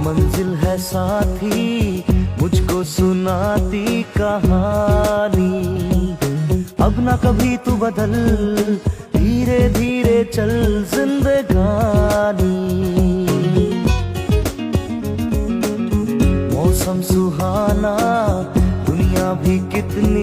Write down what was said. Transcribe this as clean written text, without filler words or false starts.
मंजिल है साथी, मुझको सुनाती कहानी। अब ना कभी तू बदल, धीरे धीरे चल जिंदगानी। मौसम सुहाना, दुनिया भी कितनी